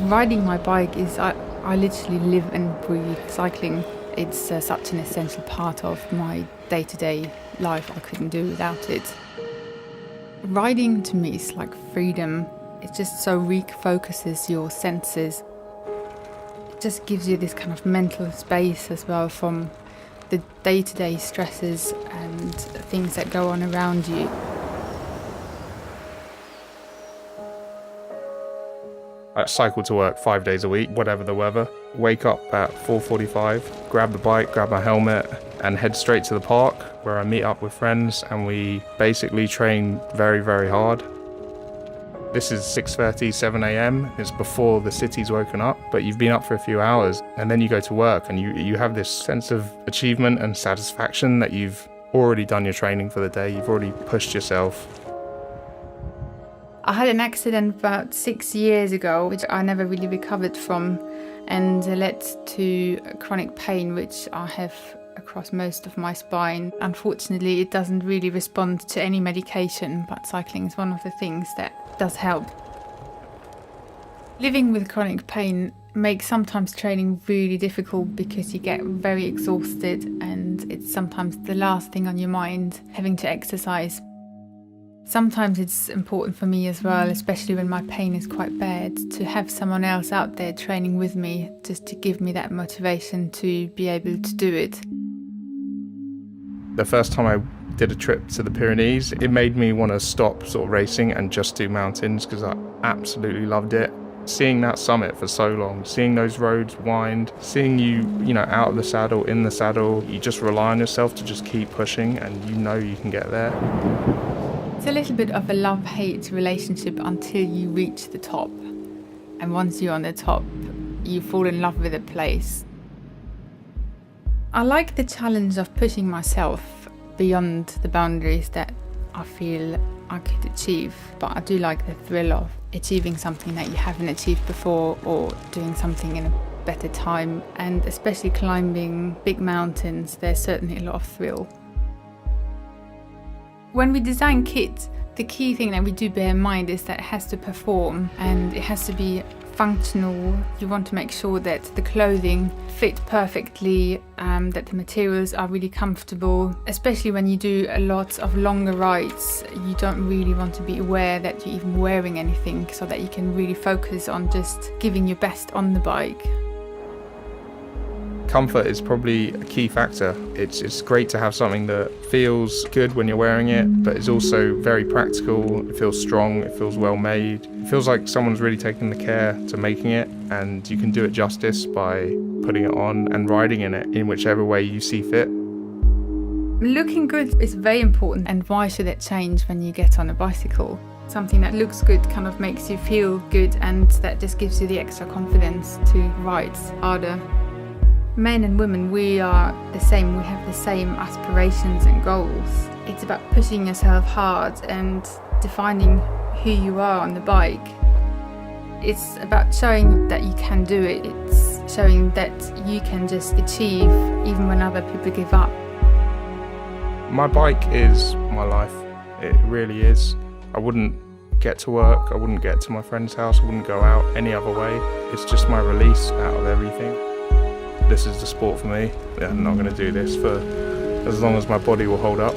Riding my bike is, I literally live and breathe cycling. It's such an essential part of my day-to-day life. I couldn't do without it. Riding to me is like freedom. It just so refocuses your senses. It just gives you this kind of mental space as well from the day-to-day stresses and things that go on around you. I cycle to work 5 days a week, whatever the weather. Wake up at 4:45, grab the bike, grab my helmet, and head straight to the park where I meet up with friends and we basically train very, very hard. This is 6:30, 7 a.m. It's before the city's woken up, but you've been up for a few hours and then you go to work and you have this sense of achievement and satisfaction that you've already done your training for the day. You've already pushed yourself. I had an accident about 6 years ago, which I never really recovered from, and led to chronic pain, which I have across most of my spine. Unfortunately, it doesn't really respond to any medication, but cycling is one of the things that does help. Living with chronic pain makes sometimes training really difficult because you get very exhausted and it's sometimes the last thing on your mind, having to exercise. Sometimes it's important for me as well, especially when my pain is quite bad, to have someone else out there training with me, just to give me that motivation to be able to do it. The first time I did a trip to the Pyrenees, it made me want to stop sort of racing and just do mountains because I absolutely loved it. Seeing that summit for so long, seeing those roads wind, seeing you out of the saddle, in the saddle, you just rely on yourself to just keep pushing and you can get there. It's a little bit of a love-hate relationship until you reach the top. And once you're on the top, you fall in love with the place. I like the challenge of pushing myself beyond the boundaries that I feel I could achieve. But I do like the thrill of achieving something that you haven't achieved before or doing something in a better time. And especially climbing big mountains, there's certainly a lot of thrill. When we design kit, the key thing that we do bear in mind is that it has to perform and it has to be functional. You want to make sure that the clothing fit perfectly, that the materials are really comfortable. Especially when you do a lot of longer rides, you don't really want to be aware that you're even wearing anything so that you can really focus on just giving your best on the bike. Comfort is probably a key factor. It's great to have something that feels good when you're wearing it, but is also very practical. It feels strong, it feels well made. It feels like someone's really taken the care to making it, and you can do it justice by putting it on and riding in it in whichever way you see fit. Looking good is very important, and why should it change when you get on a bicycle? Something that looks good kind of makes you feel good, and that just gives you the extra confidence to ride harder. Men and women, we are the same. We have the same aspirations and goals. It's about pushing yourself hard and defining who you are on the bike. It's about showing that you can do it. It's showing that you can just achieve even when other people give up. My bike is my life. It really is. I wouldn't get to work, I wouldn't get to my friend's house, I wouldn't go out any other way. It's just my release out of everything. This is the sport for me. I'm not going to do this for as long as my body will hold up.